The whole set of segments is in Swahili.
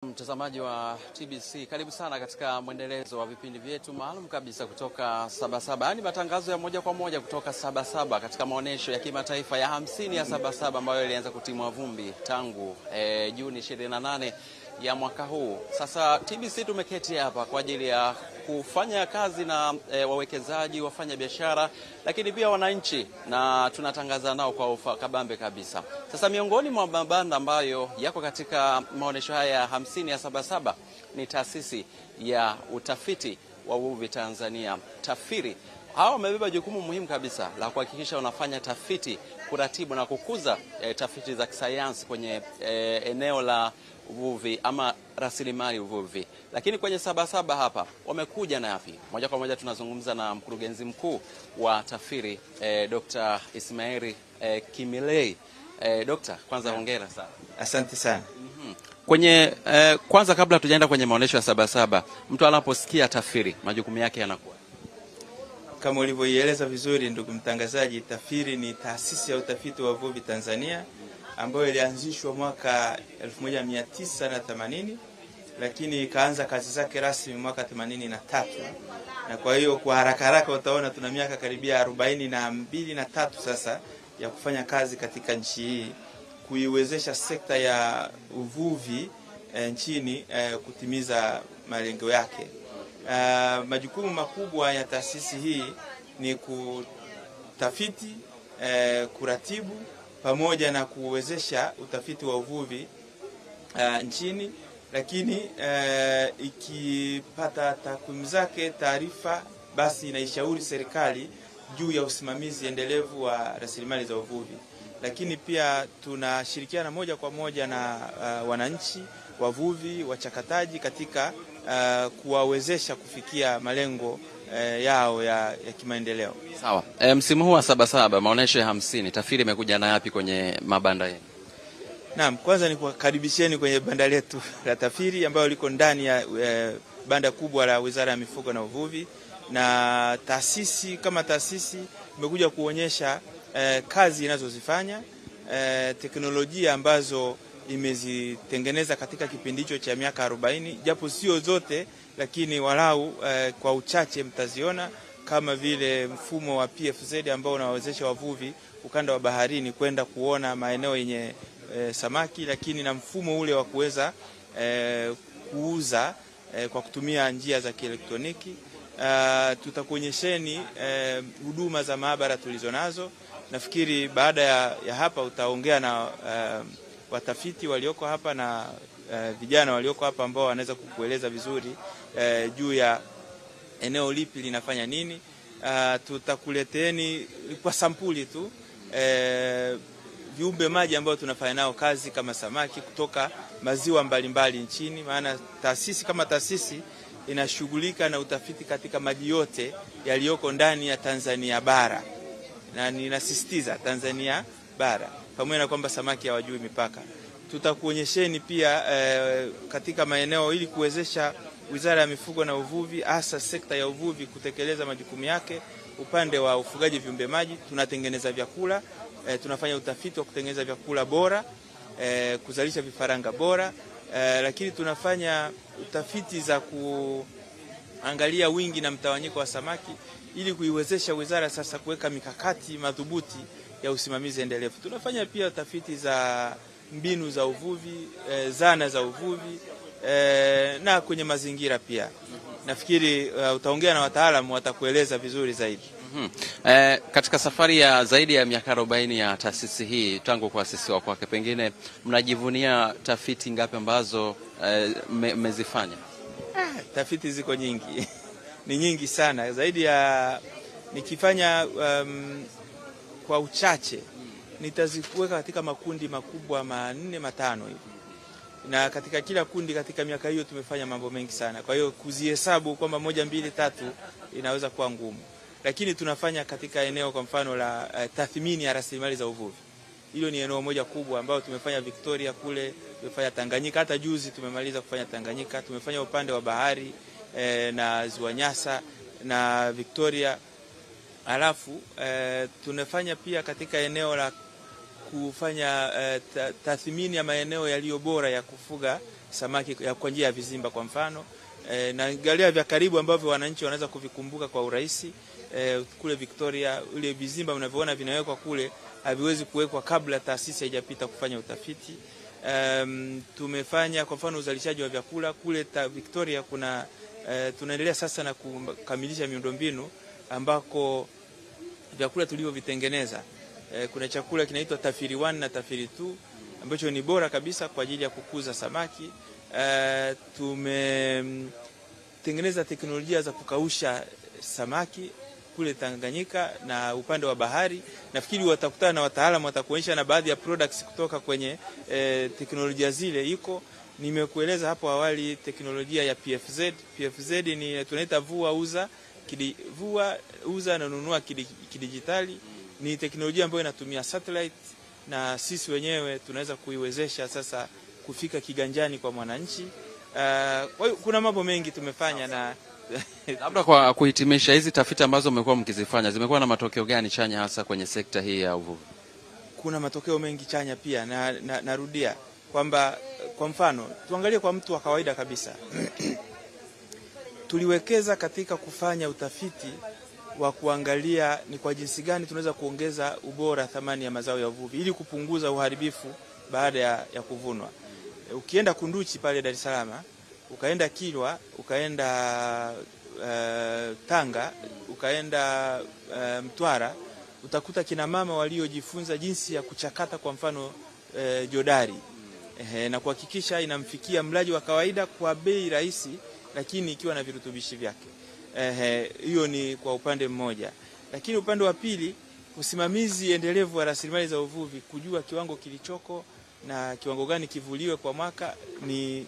Mtazamaji wa TBC, karibu sana katika mwendelezo wa vipindi vyetu maalum kabisa kutoka Sabasaba. Yaani matangazo ya moja kwa moja kutoka Sabasaba katika maonesho ya kimataifa ya 50 ya Sabasaba ambayo ilianza kutimwa vumbi tangu Juni 28 ya mwaka huu. Sasa TBC tumeketi hapa kwa ajili ya kufanya kazi na wawekezaji, wafanya biashara, lakini pia wananchi, na tunatangaza nao kwa kabambe kabisa. Sasa miongoni mwa mabanda ambayo yako katika maonesho haya ya 50 ya Sabasaba ni taasisi ya utafiti wa uvuvi Tanzania, TAFIRI. Hao wamebeba jukumu muhimu kabisa la kuhakikisha wanafanya tafiti, kuratibu na kukuza tafiti za kisayansi kwenye eneo la uvuvi ama rasilimali uvuvi. Lakini kwenye Sabasaba hapa wamekuja na yapi? Moja kwa moja tunazungumza na mkurugenzi mkuu wa TAFIRI, Dr. Ismail Kimilei. Dr. kwanza hongera sana. Asante sana. Kwenye kwanza kabla tujaenda kwenye maonesho ya Sabasaba, mtu anaposikia TAFIRI majukumu yake yanakuwa kama ulivyoieleza vizuri ndugu mtangazaji. TAFIRI ni taasisi ya utafiti wa uvuvi Tanzania ambayo ilianzishwa mwaka 1980 lakini ikaanza kazi zake rasmi mwaka 83. Na kwa hiyo kwa haraka utaona tuna miaka karibia 42 na 3 sasa ya kufanya kazi katika nchi hii kuiwezesha sekta ya uvuvi nchini kutimiza malengo yake. Majukumu makubwa ya taasisi hii ni kutafiti, kuratibu pamoja na kuwezesha utafiti wa uvuvi nchini, lakini ikipata takwimu zake taarifa, basi inaishauri serikali juu ya usimamizi endelevu wa rasilimali za uvuvi. Lakini pia tunashirikiana moja kwa moja na wananchi, wavuvi, wachakataji katika kuwawezesha kufikia malengo yao ya kimaendeleo. Sawa. Msimu huu wa Sabasaba, maonesho ya 50, TAFIRI imekuja na yapi kwenye mabanda yenu? Naam, kwanza ni kuwakaribisheni kwenye banda letu la TAFIRI ambalo liko ndani ya banda kubwa la Wizara ya Mifugo na Uvuvi, na taasisi kama taasisi imekuja kuonyesha kazi inazozifanya, teknolojia ambazo imezitengeneza katika kipindi hicho cha miaka 40, japo sio zote, lakini walau kwa uchache mtaziona, kama vile mfumo wa PFZ ambao unawawezesha wavuvi ukanda wa baharini kwenda kuona maeneo yenye samaki, lakini na mfumo ule wa kuweza kuuza kwa kutumia njia za kielektroniki. Tutakuonyesheni huduma za maabara tulizonazo. Nafikiri baada ya hapa utaongea na watafiti walioko hapa na vijana walioko hapa ambao wanaweza kukueleza vizuri juu ya eneo lipi linafanya nini. Tutakuleteni kwa sampuli tu viumbe maji ambao tunafanya nao kazi kama samaki kutoka maziwa mbalimbali nchini, maana taasisi kama taasisi inashughulika na utafiti katika maji yote yaliyoko ndani ya Tanzania bara, na ninasisitiza Tanzania bara, pamoja na kwamba samaki hawajui mipaka. Tutakuonyesheni pia katika maeneo ili kuwezesha Wizara ya Mifugo na Uvuvi, hasa sekta ya uvuvi, kutekeleza majukumu yake. Upande wa ufugaji viumbe maji, tunatengeneza vyakula, tunafanya utafiti wa kutengeneza vyakula bora, kuzalisha vifaranga bora, lakini tunafanya utafiti za kuangalia wingi na mtawanyiko wa samaki ili kuiwezesha wizara sasa kuweka mikakati madhubuti ya usimamizi endelevu. Tunafanya pia utafiti za mbinu za uvuvi, zana za uvuvi, na kwenye mazingira pia. Nafikiri utaongea na wataalamu watakueleza vizuri zaidi. Katika safari ya zaidi ya miaka 40 ya taasisi hii tangu kuasisiwa kwake, pengine mnajivunia tafiti ngapi ambazo mmezifanya? Tafiti ziko nyingi. Ni nyingi sana. Zaidi ya nikifanya kwa uchache nitaziweka katika makundi makubwa 4-5 hivi. Na katika kila kundi katika miaka hiyo tumefanya mambo mengi sana. Kwa hiyo kuzihesabu kwamba 1, 2, 3 inaweza kuwa ngumu. Lakini tunafanya katika eneo kwa mfano la tathmini ya rasilimali za uvuvi. Hilo ni eneo moja kubwa ambao tumefanya Victoria kule, tumefanya Tanganyika, hata juzi tumemaliza kufanya Tanganyika, tumefanya upande wa bahari na Ziwa Nyasa na Victoria. Alafu tunafanya pia katika eneo la kufanya tathmini ya maeneo yaliyo bora ya kufuga samaki kwa njia ya vizimba kwa mfano. Na galia vya karibu ambavyo wananchi wanaweza kuvikumbuka kwa urahisi, kule Victoria ule vizimba mnavyoona vinawekwa kule haviwezi kuwekwa kabla taasisi haijapita kufanya utafiti. Tumefanya kwa mfano uzalishaji wa vyakula kule Victoria, kuna tunaendelea sasa na kukamilisha miundombinu ambako vyakula tulivyovitengeneza, kuna chakula kinaitwa Tafiri 1 na Tafiri 2 ambacho ni bora kabisa kwa ajili ya kukuza samaki. Tumetengeneza teknolojia za kukausha samaki kule Tanganyika na upande wa bahari. Nafikiri watakutana na wataalamu watakuonyesha na baadhi ya products kutoka kwenye teknolojia zile iko. Nimekueleza hapo awali teknolojia ya PFZ. PFZ ni tunaita vua uza na nunua kidijitali. Ni teknolojia ambayo inatumia satellite na sisi wenyewe tunaweza kuiwezesha sasa kufika kiganjani kwa mwananchi. Kwa hiyo kuna mambo mengi tumefanya na labda kwa kuhitimisha, hizi tafiti ambazo mmekuwa mkizifanya zimekuwa na matokeo gani chanya hasa kwenye sekta hii ya uvuvi? Kuna matokeo mengi chanya pia na narudia kwamba kwa mfano tuangalie kwa mtu wa kawaida kabisa. Tuliwekeza katika kufanya utafiti wa kuangalia ni kwa jinsi gani tunaweza kuongeza ubora thamani ya mazao ya uvuvi ili kupunguza uharibifu baada ya kuvunwa. Ukienda Kunduchi pale Dar es Salaam, ukaenda Kilwa, ukaenda Tanga, ukaenda Mtwara, utakuta kina mama waliojifunza jinsi ya kuchakata kwa mfano jodari na kuhakikisha inamfikia mlaji wa kawaida kwa bei rahisi lakini ikiwa na virutubishi vyake. Hiyo ni kwa upande mmoja. Lakini upande wa pili, usimamizi endelevu wa rasilimali za uvuvi, kujua kiwango kilichoko na kiwango gani kivuliwe kwa mwaka, ni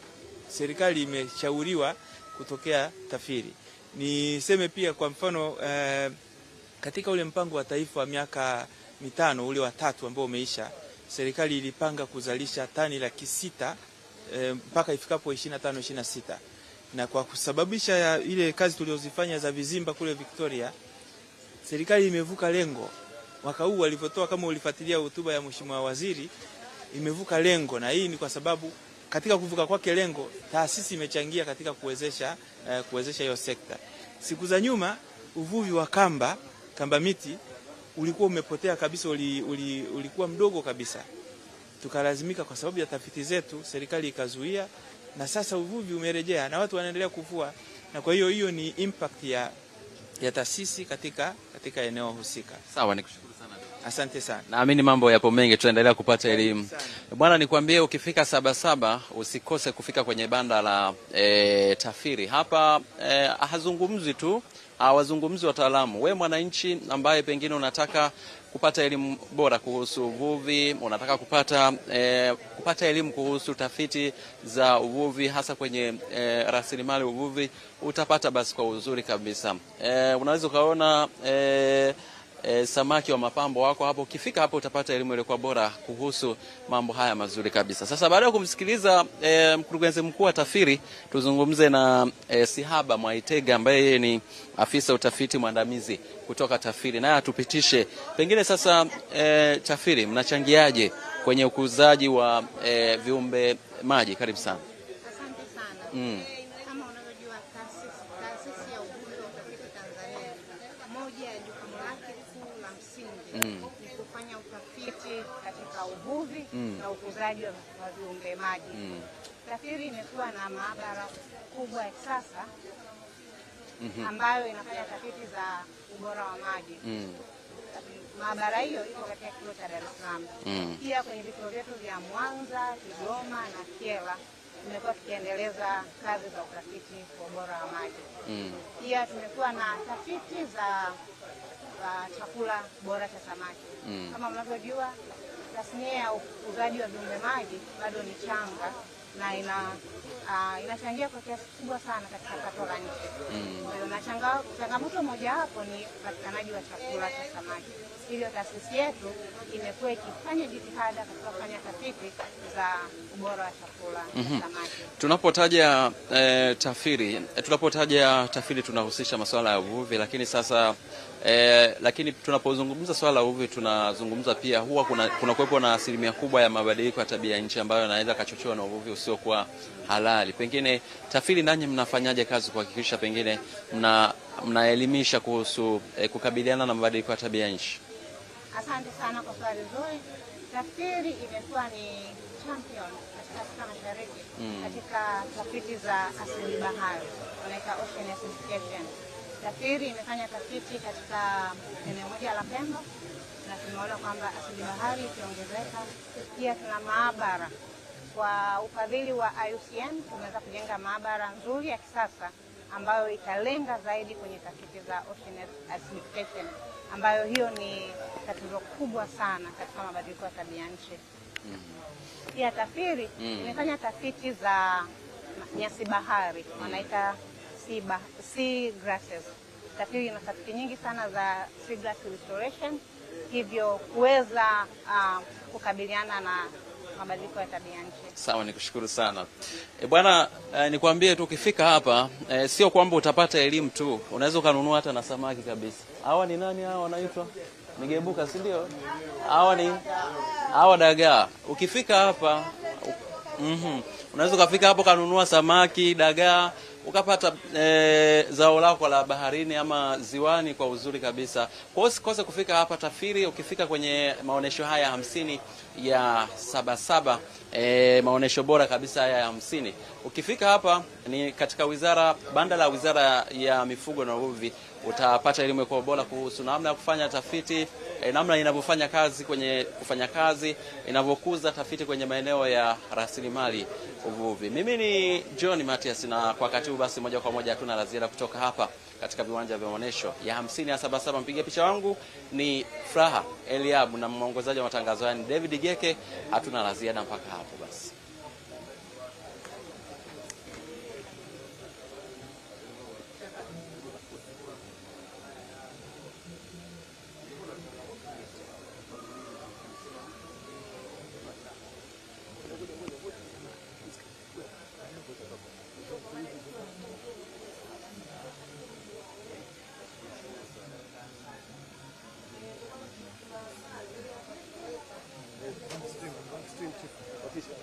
serikali imeshauriwa kutokea Tafiri. Niseme pia kwa mfano katika ule mpango wa taifa wa miaka 5 ule wa 3 ambao umeisha, serikali ilipanga kuzalisha tani 600,000 mpaka ifikapo 25-26. Na kwa kusababisha ya ile kazi tuliozifanya za vizimba kule Victoria, serikali imevuka lengo. Mwaka huu walipotoa, kama ulifuatilia hotuba ya Mheshimiwa Waziri, imevuka lengo, na hii ni kwa sababu katika kuvuka kwake lengo, taasisi imechangia katika kuwezesha hiyo sekta. Siku za nyuma uvuvi wa kamba miti ulikuwa umepotea kabisa, ulikuwa mdogo kabisa. Tukalazimika kwa sababu ya tafiti zetu, serikali ikazuia, na sasa uvuvi umerejea na watu wanaendelea kuvua. Na kwa hiyo ni impact ya taasisi katika eneo husika. Sawa, nikushukuru sana. Asante sana. Naamini mambo yapo mengi, tutaendelea kupata elimu. Bwana, nikwambie ukifika Sabasaba usikose kufika kwenye banda la Tafiri. Hapa hazungumzi tu, wazungumzi wataalamu. Wewe mwananchi ambaye pengine unataka kupata elimu bora kuhusu uvuvi, unataka kupata elimu kuhusu tafiti za uvuvi hasa kwenye rasilimali uvuvi, utapata basi kwa uzuri kabisa. Unaweza ukaona samaki wa mapambo wako hapo. Ukifika hapo utapata elimu ile kwa bora kuhusu mambo haya mazuri kabisa. Sasa baada ya kumsikiliza mkurugenzi mkuu wa Tafiri, tuzungumze na Sihaba Mwaitega ambaye yeye ni afisa utafiti mwandamizi kutoka Tafiri, naye atupitishe pengine sasa Tafiri mnachangiaje kwenye ukuzaji wa viumbe maji. Karibu sana. Asante sana. Kama unavyojua taasisi ya uvuvi wa utafiti Tanzania, moja ya jukumu lake kuu la msingi ni kufanya utafiti katika uvuvi na ukuzaji wa viumbe maji. Tafiri imekuwa na maabara kubwa ya sasa ambayo inafanya tafiti za ubora wa maji. Maabara hiyo iko katika kituo cha Dar es Salaam. Pia kwenye vituo vyetu vya Mwanza, Kigoma na Kyela tumekuwa tukiendeleza kazi za utafiti wa ubora wa maji. Pia tumekuwa na tafiti za chakula bora cha samaki. Kama mnavyojua, tasnia ya ukuzaji wa viumbe maji bado ni changa na inachangia kwa kiasi kubwa sana katika pato la nchi. Na changamoto moja hapo ni upatikanaji wa chakula cha samaki. Hivyo taasisi yetu imekuwa ikifanya jitihada katika kufanya tafiti za ubora wa chakula cha samaki. Tunapotaja Tafiri tunahusisha masuala ya uvuvi, lakini sasa Lakini tunapozungumza swala la uvuvi tunazungumza pia huwa kuna kuwepo na asilimia kubwa ya mabadiliko ya tabia nchi ambayo yanaweza kachochewa na uvuvi usiokuwa halali. Pengine TAFIRI nanyi mnafanyaje kazi kuhakikisha pengine mnaelimisha kuhusu kukabiliana na mabadiliko ya tabia nchi? Asante sana kwa swali zuri. TAFIRI imekuwa ni champion katika Afrika Mashariki katika tafiti za asili bahari, wanaita ocean acidification. TAFIRI imefanya tafiti katika eneo moja la Pemba na tumeona kwamba asili bahari ikiongezeka. Pia tuna maabara kwa ufadhili wa IUCN, tumeweza kujenga maabara nzuri ya kisasa ambayo italenga zaidi kwenye tafiti za ocean acidification, ambayo hiyo ni tatizo kubwa sana katika mabadiliko ya tabia nchi. Pia TAFIRI imefanya tafiti za nyasi bahari, wanaita sea grasses. TAFIRI ina tafiti nyingi sana za sea grass restoration, hivyo kuweza kukabiliana na mabadiliko ya tabia nchi. Sawa, nikushukuru sana. Bwana, nikwambie tu ukifika hapa sio kwamba utapata elimu tu, unaweza kununua hata na samaki kabisa. Hawa ni nani hawa wanaitwa? Migebuka, si ndio? Hawa dagaa. Ukifika hapa unaweza kufika hapo kanunua samaki, dagaa, ukapata zao lako la baharini ama ziwani kwa uzuri kabisa. Kwa hiyo usikose kufika hapa TAFIRI. Ukifika kwenye maonesho haya 50 ya Sabasaba, maonesho bora kabisa haya ya 50. Ukifika hapa ni katika banda la Wizara ya Mifugo na Uvuvi, utapata elimu kwa bora kuhusu namna ya kufanya tafiti, namna inavyofanya kazi kwenye kufanya kazi, inavyokuza tafiti kwenye maeneo ya rasilimali uvuvi. Mimi ni John Matias, na kwa wakati huu basi moja kwa moja hatuna la ziada kutoka hapa katika viwanja vya maonesho ya 50 ya Sabasaba. Mpiga picha wangu ni Fraha Eliabu na mwongozaji wa matangazo haya ni David Geke. Hatuna la ziada mpaka hapo basi. Stream, official.